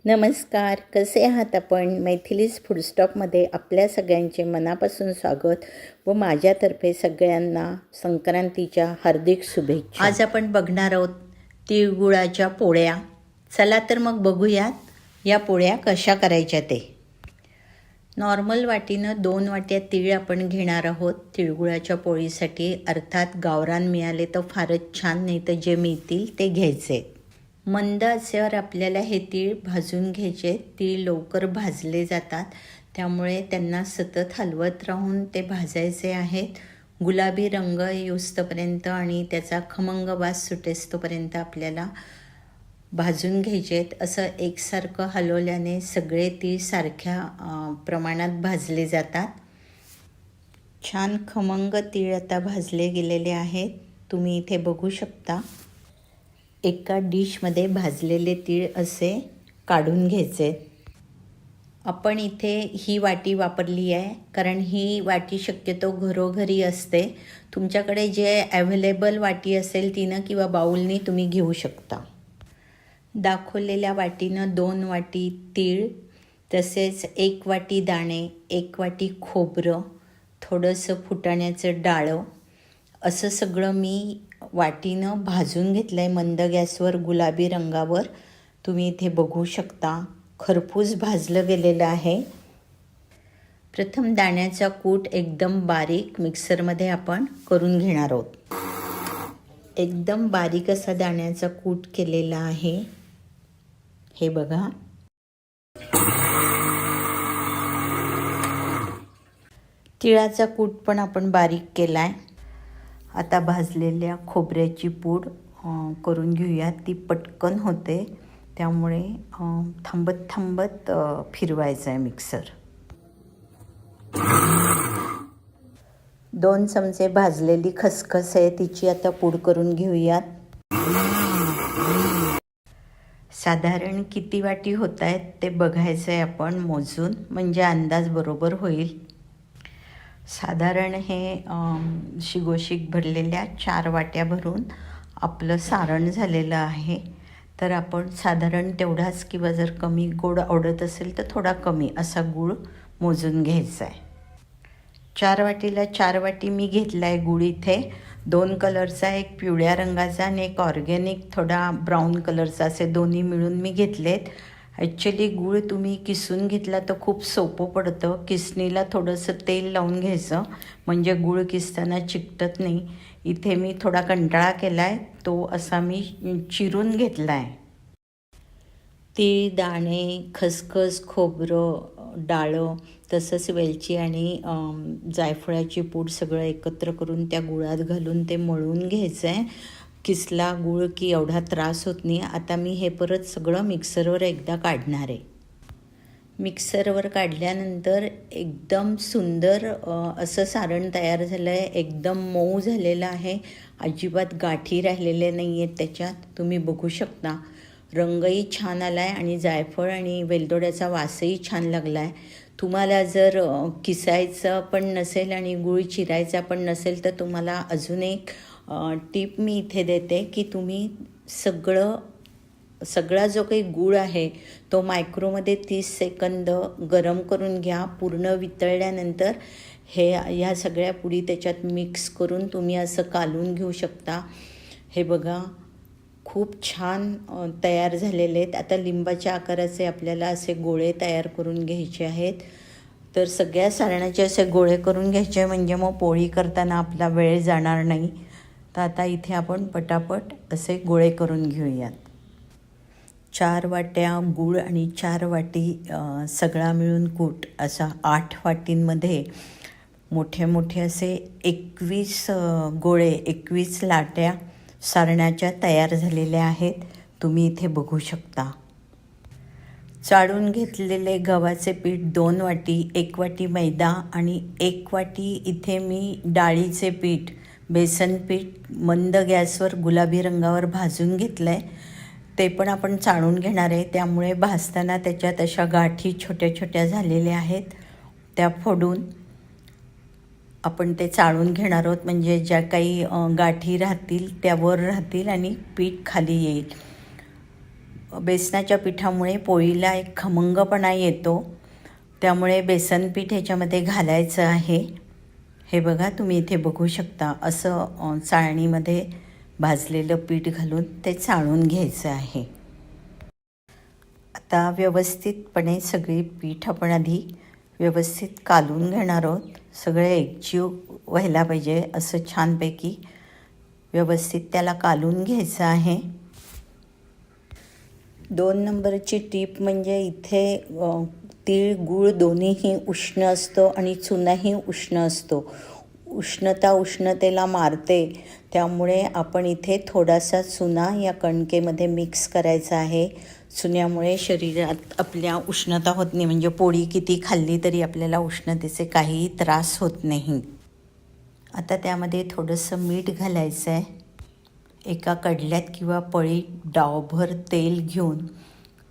नमस्कार, कसे आहात आपण? मैथिलीज फूड स्टॉपमध्ये आपल्या सगळ्यांचे मनापासून स्वागत व माझ्यातर्फे सगळ्यांना संक्रांतीच्या हार्दिक शुभेच्छा. आज आपण बघणार आहोत तिळगुळाच्या पोळ्या. चला तर मग बघूयात या पोळ्या कशा करायच्या ते. नॉर्मल वाटीनं 2 वाट्या तीळ आपण घेणार आहोत तिळगुळाच्या पोळीसाठी. अर्थात गावरान मिळाले तर फारच छान, नाही तर जे मिळतील ते घ्यायचे. मंद आचेवर आपल्याला हे तीळ भाजून घ्यायचे. तीळ लवकर भाजले जातात, त्यामुळे त्यांना सतत हलवत राहून ते भाजायचे आहेत. गुलाबी रंग येऊस्तपर्यंत आणि त्याचा खमंग वास सुटेस्तोपर्यंत आपल्याला भाजून घ्यायचे आहेत. असं एकसारखं हलवल्याने सगळे तीळ सारख्या प्रमाणात भाजले जातात. छान खमंग तीळ आता भाजले गेलेले आहेत, तुम्ही इथे बघू शकता. एका डिशमध्ये भाजलेले तीळ असे काढून घ्यायचे. आपण इथे ही वाटी वापरली आहे, कारण ही वाटी शक्यतो घरोघरी असते. तुमच्याकडे जे अवेलेबल वाटी असेल तिनं किंवा बाऊलनी तुम्ही घेऊ शकता. दाखवलेल्या वाटीनं 2 वाटी तीळ, तसेच 1 वाटी दाणे, 1 वाटी खोबरं, थोडंसं फुटाण्याचं डाळं, असं सगळं मी वाटीनं भाजून घेतलं आहे मंद गॅसवर गुलाबी रंगावर. तुम्ही इथे बघू शकता खरपूस भाजलं गेलेलं आहे. प्रथम दाण्याचा कूट एकदम बारीक मिक्सरमध्ये आपण करून घेणार आहोत. एकदम बारीक असा दाण्याचा कूट केलेला आहे, हे बघा. तिळाचा कूट पण आपण बारीक केला आहे. आता भाजलेल्या खोबऱ्याची पूड करून घेऊया. ती पटकन होते, त्यामुळे थांबत फिरवायचं आहे मिक्सर. 2 चमचे भाजलेली खसखस आहे, तिची आता पूड करून घेऊयात. साधारण किती वाटी होत आहेत ते बघायचं आहे आपण मोजून, म्हणजे अंदाज बरोबर होईल. साधारण हे शिगोशिक भरलेल्या 4 वाट्या भरून आपलं सारण झालेलं आहे. तर आपण साधारण तेवढाच, किंवा जर कमी गोड आवडत असेल तर थोडा कमी असा गूळ मोजून घ्यायचा आहे. 4 वाटीला 4 वाटी मी घेतला आहे गूळ इथे. 2 कलरचा, एक पिवळ्या रंगाचा आणि एक ऑर्गॅनिक थोडा ब्राऊन कलरचा, असे दोन्ही मिळून मी घेतलेत. ॲक्च्युली गूळ तुम्ही किसून घेतला तर खूप सोपं पडतं. किसणीला थोडंसं तेल लावून घ्यायचं, म्हणजे गूळ किसताना चिकटत नाही. इथे मी थोडा कंटाळा केला आहे, तो असा मी चिरून घेतला आहे. तीळ, दाणे, खसखस, खोबरं, डाळं, तसंच वेलची आणि जायफळाची पूड सगळं एकत्र करून त्या गुळात घालून ते मळून घ्यायचं आहे. किसला गूळ की एवढा त्रास होत नाही. आता मी हे परत सगळं मिक्सरवर एकदा काढणार आहे. मिक्सरवर काढल्यानंतर एकदम सुंदर असं सारण तयार झालं आहे. एकदम मऊ झालेलं आहे, अजिबात गाठी राहिलेल्या नाही आहेत त्याच्यात. तुम्ही बघू शकता रंगही छान आला आहे आणि जायफळ आणि वेलदोड्याचा वासही छान लागला आहे. तुम्हाला जर किसायचं पण नसेल आणि गूळ चिरायचा पण नसेल तर तुम्हाला अजून एक टीप मी इथे देते, की तुम्ही सगळा जो काही गूळ आहे तो मायक्रोमध्ये 30 सेकंद गरम करून घ्या. पूर्ण वितळल्यानंतर ह्या सगळ्या पुडी त्याच्यात मिक्स करून तुम्ही असं कालून घेऊ शकता. हे बघा, खूप छान तयार झालेले आहेत. आता लिंबाच्या आकाराचे आपल्याला असे गोळे तयार करून घ्यायचे आहेत. तर सगळ्या सारणाचे असे गोळे करून घ्यायचे, म्हणजे मग पोळी करताना आपला वेळ जाणार नाही. तर आता इथे आपण पटापट असे गोळे करून घेऊयात. 4 वाट्या गूळ आणि 4 वाटी सगळा मिळून कूट, असा 8 वाटींमध्ये मोठे मोठे असे 21 गोळे, 21 लाट्या सारणाच्या तयार झालेल्या आहेत. तुम्ही इथे बघू शकता. चाळून घेतलेले गव्हाचे पीठ 2 वाटी, 1 वाटी मैदा आणि 1 वाटी इथे मी डाळीचे पीठ, बेसन पीठ मंद गॅसवर गुलाबी रंगावर भाजून घेतलं आहे. ते पण आपण चाळून घेणार आहे, त्यामुळे भाजताना त्याच्यात अशा गाठी छोट्या छोट्या झालेल्या आहेत. त्या फोडून आपण ते चाळून घेणार आहोत, म्हणजे ज्या काही गाठी राहतील त्या वर राहतील आणि पीठ खाली येईल. बेसनाच्या पिठामुळे पोळीला एक खमंगपणा येतो, त्यामुळे बेसन पीठ ह्याच्यामध्ये घालायचं आहे. हे बघा, तुम्ही इथे बघू शकता, असं चाळणीमध्ये भाजलेलं पीठ घालून ते चाळून घ्यायचं आहे. आता व्यवस्थितपणे सगळी पीठ आपण आधी व्यवस्थित कालून घेणार आहोत. सगळे एकजीव व्हायला पाहिजे असं छानपैकी व्यवस्थित त्याला कालून घ्यायचं आहे. 2 नंबरची टीप म्हणजे इथे तीळ गूळ दोन्हीही उष्ण असतं आणि चुनाही उष्ण असतो. उष्णता उष्णतेला मारते, त्यामुळे आपण इथे थोडासा चुना या कणकेमध्ये मिक्स करायचा आहे. चुन्यामुळे शरीरात आपल्या उष्णता होत नाही, म्हणजे पोळी किती खाल्ली तरी आपल्याला उष्णतेचे काहीही त्रास होत नाही. आता त्यामध्ये थोडंसं मीठ घालायचं आहे. एका कडल्यात किंवा पळीत डावभर तेल घेऊन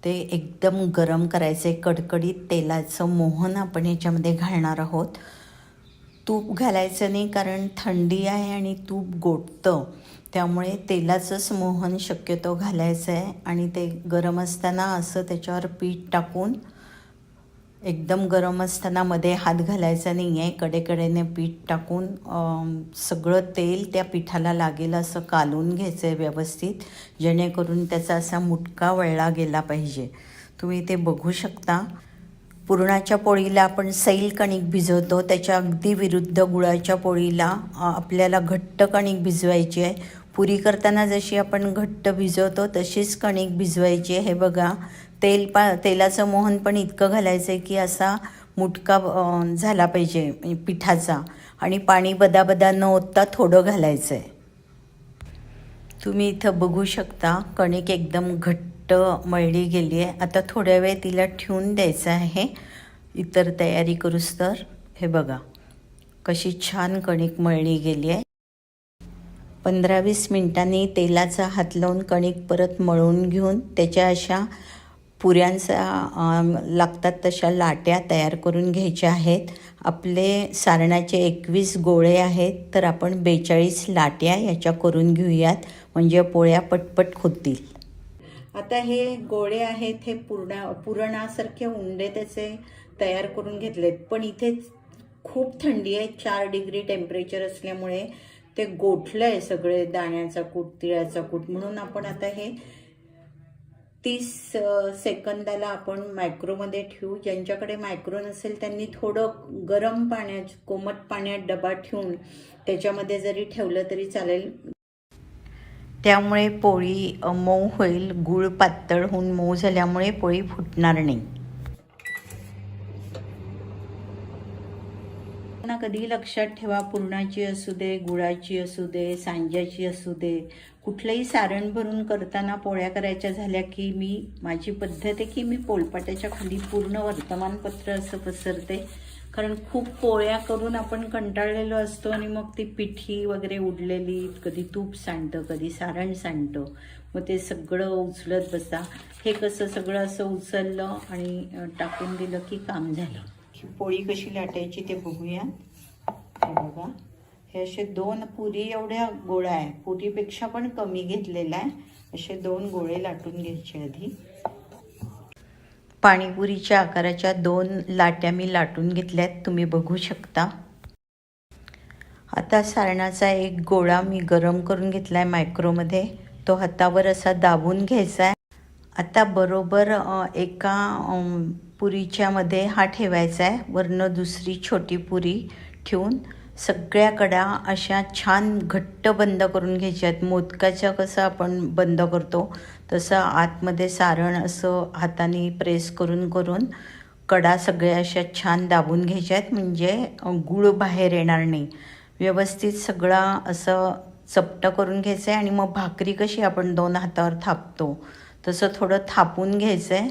ते एकदम गरम करायचं आहे. कडकडीत तेलाचं मोहन आपण याच्यामध्ये घालणार आहोत. तूप घालायचं नाही, कारण थंडी आहे आणि तूप गोठतं, त्यामुळे तेलाचंच मोहन शक्यतो घालायचं आहे. आणि ते गरम असताना असं त्याच्यावर पीठ टाकून, एकदम गरम असताना मध्ये हात घालायचा नाही आहे. कडेकडेने पीठ टाकून सगळं तेल त्या पिठाला लागेल असं कालून घ्यायचं आहे व्यवस्थित, जेणेकरून त्याचा असा मुटका वळला गेला पाहिजे. तुम्ही ते बघू शकता. पुरणाच्या पोळीला आपण सैल कणिक भिजवतो, त्याच्या अगदी विरुद्ध गुळाच्या पोळीला आपल्याला घट्ट कणिक भिजवायची आहे. पुरी करताना जशी आपण घट्ट भिजवतो तशीच कणिक भिजवायची आहे. हे बघा, तेलाचं मोहन पण इतकं घालायचं आहे की असा मुटका झाला पाहिजे पिठाचा, आणि पाणी बदाबदा न ओतता थोडं घालायचं आहे. तुम्ही इथं बघू शकता, कणिक एकदम घट्ट मळली गेली आहे. आता थोड्या वेळ तिला ठेवून द्यायचं आहे इतर तयारी करूस तर. हे बघा कशी छान कणिक मळली गेली आहे. 15-20 मिनिटांनी तेलाचा हात लावून कणिक परत मळून घेऊन त्याच्या अशा पुऱ्यांचा लागतात तशा लाट्या तयार करून घ्यायच्या आहेत. आपले सारणाचे 21 गोळे आहेत, तर आपण 42 लाट्या याच्या करून घेऊयात, म्हणजे पोळ्या पटपट होतील. आता हे गोळे आहेत, हे पुरणासारखे उंडे त्याचे तयार करून घेतलेत. पण इथे खूप थंडी आहे, 4 डिग्री टेम्परेचर असल्यामुळे ते गोठलं आहे सगळे, दाण्याचा कूट, तिळाचा कूट. म्हणून आपण आता हे 30 सेकंदाला आपण मायक्रोमध्ये ठेवू. ज्यांच्याकडे मायक्रो नसेल त्यांनी थोडं गरम पाण्यात, कोमट पाण्यात डबा ठेवून त्याच्यामध्ये जरी ठेवलं तरी चालेल. त्यामुळे पोळी मऊ होईल. गूळ पातळ होऊन मऊ झाल्यामुळे पोळी फुटणार नाही. कधी लक्षात ठेवा, पुरणाची असू दे, गुळाची असू दे, सांज्याची असू दे, कुठलंही सारण भरून करताना पोळ्या करायच्या झाल्या की माझी पद्धत आहे की मी पोळपाटाच्या खाली पूर्ण वर्तमानपत्र असं पसरते. कारण खूप पोळ्या करून आपण कंटाळलेलो असतो आणि मग ती पिठी वगैरे उडलेली, कधी तूप सांडतं, कधी सारण सांडतं, मग ते सगळं उचलत बसा. हे कसं सगळं असं उचललं आणि टाकून दिलं की काम झालं. पोळी कशी लाटायची ते बघूया. हे बघा, हे असे 2 पुरी एवढ्या गोळा आहे, पुरीपेक्षा पण कमी घेतलेला आहे. असे 2 गोळे लाटून घ्यायचे आधी. पाणीपुरीच्या आकाराच्या 2 लाट्या मी लाटून घेतल्यात, तुम्ही बघू शकता. आता सारणाचा एक गोळा मी गरम करून घेतला आहे मायक्रोमध्ये, तो हातावर असा दाबून घ्यायचा आहे. आता बरोबर एका पुरीच्या मध्ये हा ठेवायचा आहे, वरनं दुसरी छोटी पुरी ठेवून सगळ्या कडा अशा छान घट्ट बंद करून घ्यायच्या आहेत. मोदकाच्या कसं आपण बंद करतो तसं आतमध्ये सारण असं हाताने प्रेस करून करून कडा सगळ्या अशा छान दाबून घ्यायच्या आहेत, म्हणजे गूळ बाहेर येणार नाही. व्यवस्थित सगळा असं चपटं करून घ्यायचं आहे. आणि मग भाकरी कशी आपण 2 हातावर थापतो तसं थोडं थापून घ्यायचं आहे.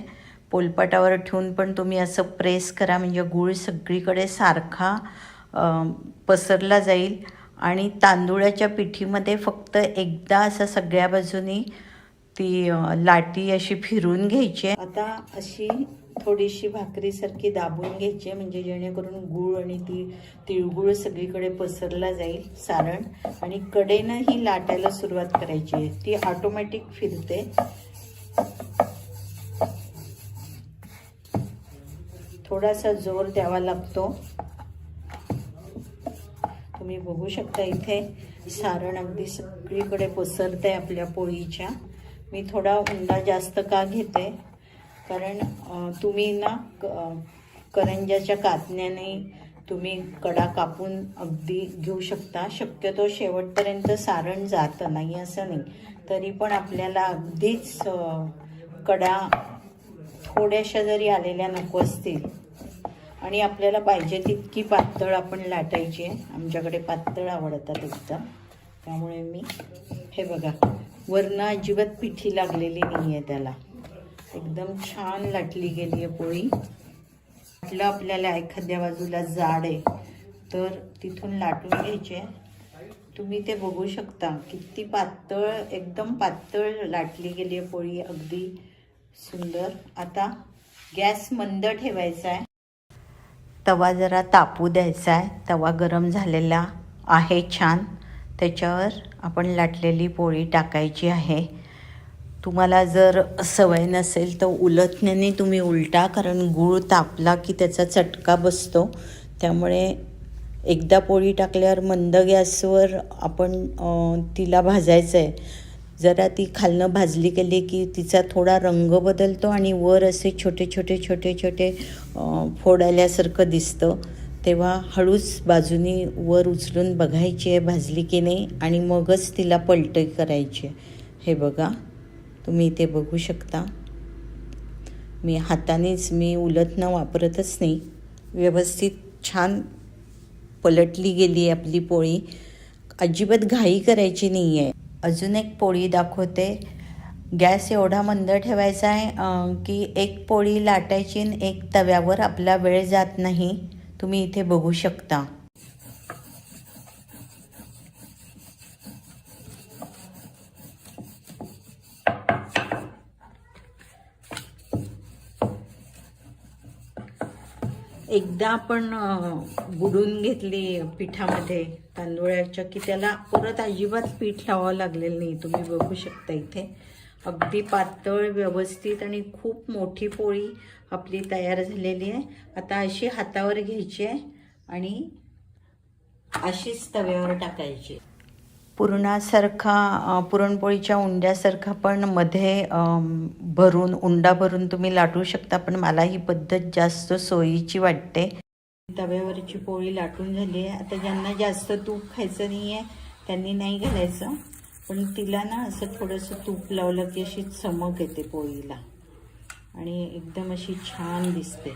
पोलपाटावर ठेवून पण तुम्ही असं प्रेस करा, म्हणजे गूळ सगळीकडे सारखा पसरला जाईल. आणि तांदूळाच्या पिठीमध्ये फक्त एकदा असं सगळ्या बाजूनी ती लाटी अशी फिरून घ्यायची आहे. आता अशी थोडीशी भाकरीसारखी दाबून घ्यायची आहे, म्हणजे जेणेकरून गूळ आणि ती तिळगूळ सगळीकडे पसरला जाईल सारण. आणि कडेनं ही लाटायला सुरुवात करायची आहे, ती ऑटोमॅटिक फिरते. थोडासा जोर द्यावा लागतो. तुम्ही बघू शकता इथे सारण अगदी सगळीकडे पसरते आपल्या पोळीच्या. मी थोडा उंडा जास्त का घेते, कारण तुम्ही ना करंज्याच्या कातण्याने तुम्ही कडा कापून अगदी घेऊ शकता. शक्यतो शेवटपर्यंत सारण जातं नाही असं नाही, तरी पण आपल्याला अगदीच कडा थोड्याशा जरी आलेल्या नको असतील आणि आपल्याला पाहिजे तितकी पातळ आपण लाटायची आहे. आमच्याकडे पातळ आवडतात एकदम, त्यामुळे मी हे बघा वरनं अजिबात पिठी लागलेली नाही आहे, त्याला एकदम छान लाटली गेली आहे पोळी. वाटलं आपल्याला एखाद्या बाजूला जाड आहे तर तिथून लाटून घ्यायचे. तुम्ही ते बघू शकता किती पातळ, एकदम पातळ लाटली गेली आहे पोळी, अगदी सुंदर. आता गॅस मंद ठेवायचा आहे. तवा जरा तापू द्यायचा आहे. तवा गरम झालेला आहे छान. त्याच्यावर आपण लाटलेली पोळी टाकायची आहे. तुम्हाला जर सवय नसेल तर उलटण्याने तुम्ही उलटा, कारण गूळ तापला की त्याचा चटका बसतो. त्यामुळे एकदा पोळी टाकल्यावर मंद गॅसवर आपण तिला भाजायचं आहे. जरा ती खालनं भाजली गेली की तिचा थोडा रंग बदलतो आणि वर असे छोटे छोटे छोटे छोटे फोड आल्यासारखं दिसतं. तेव्हा हळूच बाजूनी वर उचलून बघायची आहे भाजली की नाही, आणि मगच तिला पलटी करायची आहे. हे बघा, तुम्ही इथे बघू शकता. मी हातानेच, मी उलटणं वापरतच नाही. व्यवस्थित छान पलटली गेली आहे आपली पोळी. अजिबात घाई करायची नाही आहे. अजून एक पोळी दाखवते. गॅस एवढा मंद ठेवायचा आहे की एक पोळी लाटायची आणि एक तव्यावर आपला वेळ जात नाही. तुम्ही इथे बघू शकता. एकदा आपण बुडून घेतली पिठामध्ये तांदूळाच्या की त्याला परत अजिबात पीठ लावावं लागलेलं नाही. तुम्ही बघू शकता इथे अगदी पातळ, व्यवस्थित आणि खूप मोठी पोळी आपली तयार झालेली आहे. आता अशी हातावर घ्यायची आहे आणि अशीच तव्यावर टाकायची. पुरणासारखा, पुरणपोळीच्या उंड्यासारखा पण मध्ये भरून, उंडा भरून तुम्ही लाटू शकता, पण मला ही पद्धत जास्त सोयीची वाटते. तव्यावरची पोळी लाटून झाली आहे. आता ज्यांना जास्त तूप खायचं नाही आहे त्यांनी नाही घालायचं, पण तिला ना असं थोडंसं तूप लावलं की अशी चमक येते पोळीला आणि एकदम अशी छान दिसते.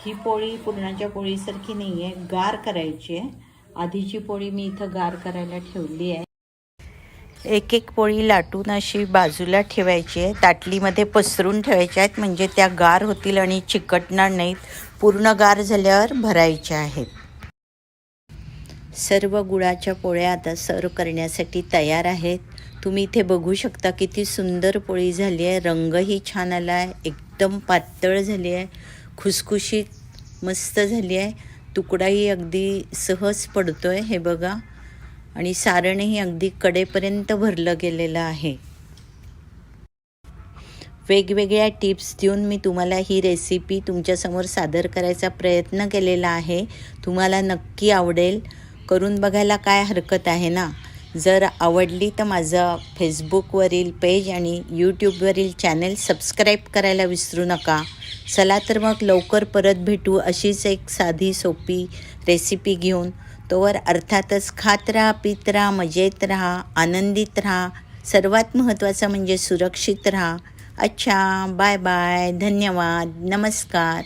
ही पोळी पुरणाच्या पोळीसारखी नाही आहे, गार करायची आहे. आधीची पोळी मी इथं गार करायला ठेवली आहे. एक एक पोळी लाटून अशी बाजूला ठेवायची आहे. ताटलीमध्ये पसरून ठेवायच्या आहेत, म्हणजे त्या गार होतील आणि चिकटणार नाहीत. पूर्ण गार झाल्यावर भरायच्या आहेत. सर्व गुळाच्या पोळ्या आता सर्व करण्यासाठी तयार आहेत. तुम्ही इथे बघू शकता किती सुंदर पोळी झाली आहे. रंगही छान आला आहे, एकदम पातळ झाली आहे, खुसखुशीत मस्त झाली आहे. तुकडाही अगदी सहज पडतोय, हे बघा, आणि सारणही अगदी कडेपर्यंत भरलं गेलेलं आहे. वेगवेगळ्या टिप्स देऊन मी तुम्हाला ही रेसिपी तुमच्यासमोर सादर करायचा प्रयत्न केलेला आहे. तुम्हाला नक्की आवडेल. करून बघायला काय हरकत आहे ना. जर आवडली तर माझं फेसबुकवरील पेज आणि यूट्यूबवरील चॅनल सबस्क्राईब करायला विसरू नका. चला तर मग लवकर परत भेटू अशीच एक साधी सोपी रेसिपी घेऊन. तोवर अर्थातच खात राहा, पीत राहा, मजेत राहा, आनंदित राहा. सर्वात महत्त्वाचं म्हणजे सुरक्षित राहा. अच्छा, बाय बाय, धन्यवाद, नमस्कार.